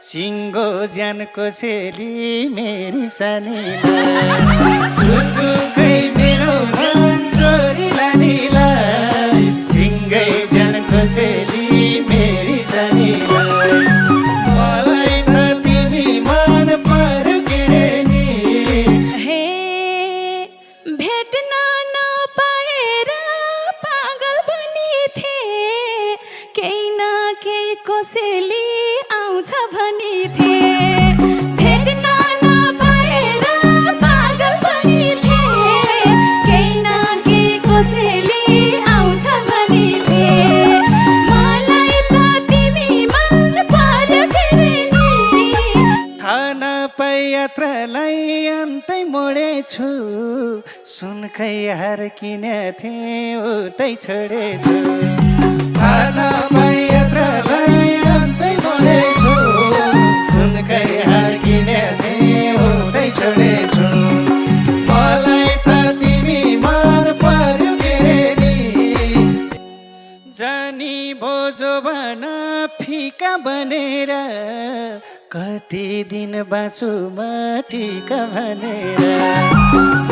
सिङ्गो ज्यानको सेली मेरी सानीलाई सुटुकै मेरो मन चोरी लानीलाई सिङ्गै ज्यानको सेली मेरी सानीलाई मलाई त तिमी मन पर्यो के रे नि हे भेट्न नपाएर पागल बनी थिए केही न केही कसैले आउँछ भनी थिए भेट्न नपाएर पागल बनी थिए केही न केही कसैले आउँछ भनी थिए मलाई त तिमी मन पर्यो के रे नि थाहा नपाई यात्रालाई अन्तै मोडेछु सुनकै हार किनेथे उतै छोडेछु थाहा नपाई यात्रालाई अन्तै मोडेछु सुनकै हार किनेथे उतै छोडेछु मलाई त तिमी मन पर्यो के रे नि जानी बोझो भन फिका बनेर कति दिन बाँचु म टिका भनेर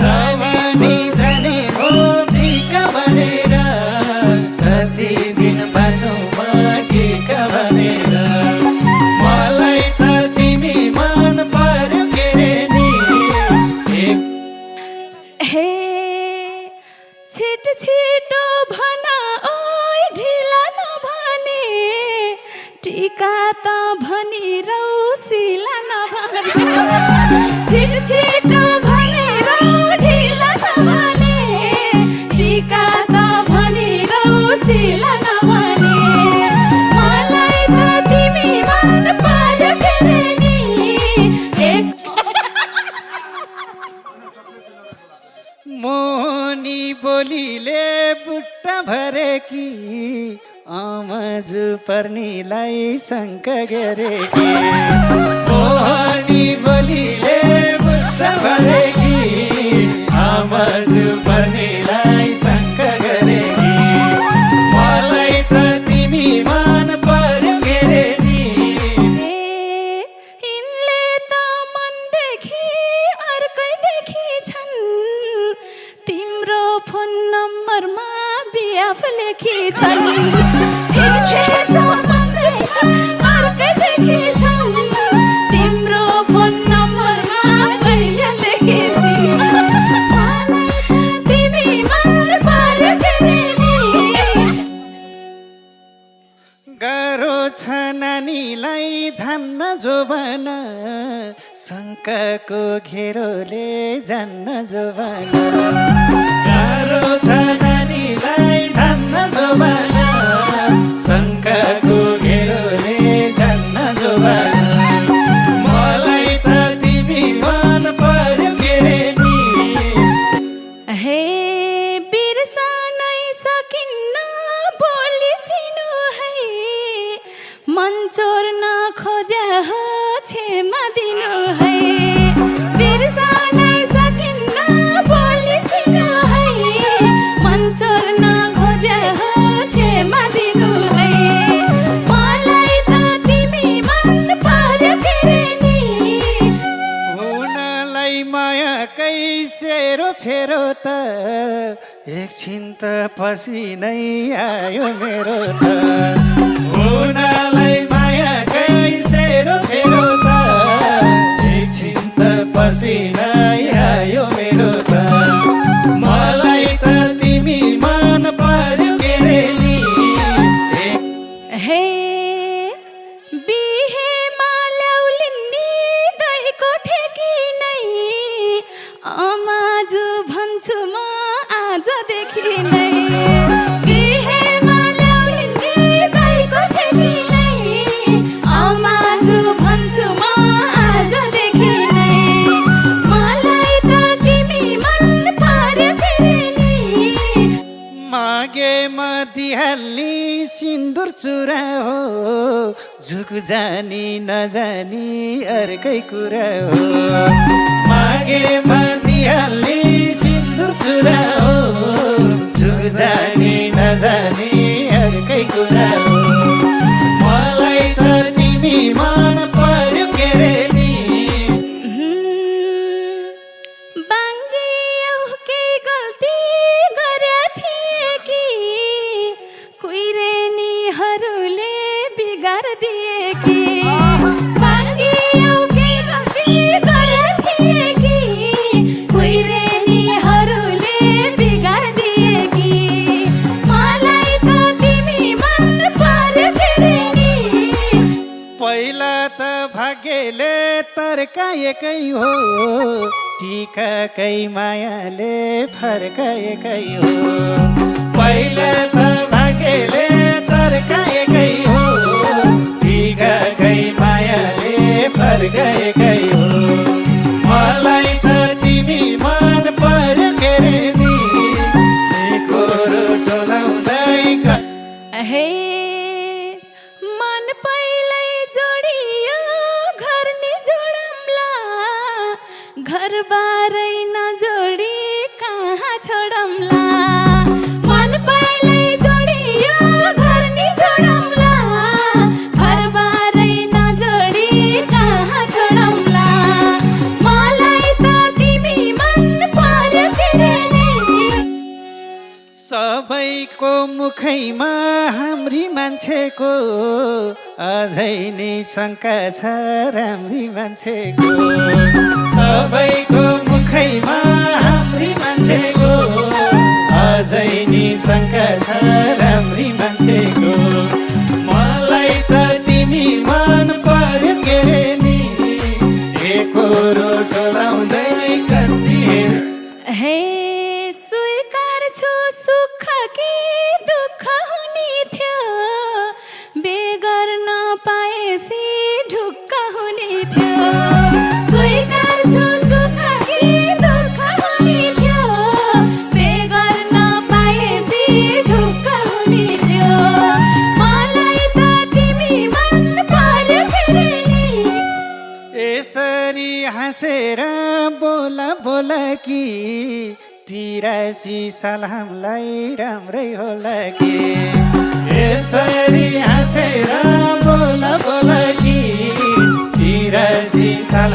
जवानी जाने हो टिका भनेर कति दिन बाँचु म टिका भनेर मलाई त तिमी मन पर्यो के रे नि हे छिटो भन ओइ ढिला नभने टिका त भनी रौसिला नभने छिटो भनेर ढिला नभने टिका त भनी रौसिला नभने मलाई त तिमी मन पर्यो के रे नि मोहनी बोलीले बुट्टा भरेकी आमाजु पर्नीलाई शङ्क गरेकी मोहनी बोलीले बुट्टा भरेकी आमाजु पर्नीलाई शङ्क गरेकी मलाई त तिमी मन पर्यो के रे नि यिनले त मनदेखि अर्कैदेखि छन् तिम्रो फोन नम्बरमा बिआफ लेखी छन् यिनले त मनदेखि अर्कैदेखि छन् तिम्रो फोन नम्बरमा बिआफ लेखी छन् तिमी मन पर्यो के रे नि गाह्रो छ नानीलाई धान्न जोबन शङ्काको घेरोले जान्न जोबन गाह्रो छ नानीलाई धान्न जोबन शङ्काको घेरोले जान्न जोबन मलाई त तिमी मन पर्यो के रे नि हे बिर्सनै सकिन्न बोली चिनु है मन चोर्न खोज्या हो क्षमा दिनु है बिर्सनै सकिन्न बोली चिनु है मन चोर्न खोज्या हो क्षमा दिनु है मलाई त तिमी मन पर्यो के रे नि हुनलाई मायाकै सेरो फेरो त एकछिन त पसिनै आयो मेरो त हुनलाई मायाकै सेरो फेरो त एकछिन त पसिनै आयो मेरो त मलाई त तिमी मन पर्यो के रे नि हे बिहेमा ल्याउलिन्नी दहीको ठेकी नै अमाजु भन्छु म आजदेखि नै बिहेमा ल्याउलिन्नी दहीको ठेकी नै अमाजु भन्छु म आजदेखि नै मलाई त तिमी मन पर्यो के रे नि मागे म दिहाल्ने सिन्दुर चुरा हो झुक जानी नजानी अर्कै कुरा हो मागे म दिहाल्ने सिन्दुर चुरा हो झुक जानी नजानी अर्कै कुरा हो मलाई त तिमी मन पर्यो दिए कि बाँकी एउटै गल्ती गरिदिए कि कुहिरेनीहरूले बिगारिदिए कि मलाई त तिमी मन पर्यो के रे नि पहिला त भाग्यले तर्काएकै हो टिकाकै मायाले फर्काएकै हो पहिला त भाग्यले तर्काएकै हो टिकाकै मायाले फर्काएकै हो मलाई त तिमी मन पर्यो के रे नि एकोरो डोलाउँदै हे मन पहिल्यै जोडियो घर नि जोडौँला घरबारै नजोडी कहाँ छोडौँला मन पहिल्यै जोडियो घर नि जोडौँला घरबारै नजोडी कहाँ छोडौँला मलाई त तिमी मन पर्यो के रे नि सबैको मुखैमा हाम्री मान्छेको अझै नि शङ्का छ राम्री मान्छेको सबैको मुखैमा हाम्री मान्छेको अझै नि शङ्का छ राम्री मान्छेको मलाई त तिमी मन पर्यो के रे नि एकोरो डोलाउँदै कतिहेर हे स्वीकार्छु सुख कि दुःख हुने थियो बेगर्न पाएसी ढुक्क हुने थियो स्वीकार्छु सुख कि दुःख हुने थियो बेगर्न पाएसी ढुक्क हुने थियो मलाई त तिमी मन पर्यो के रे नि यसरी हाँसेर बोला बोला कि 83 साल हामीलाई राम्रै होला कि यसरी हाँसेर बोला बोला कि 83 साल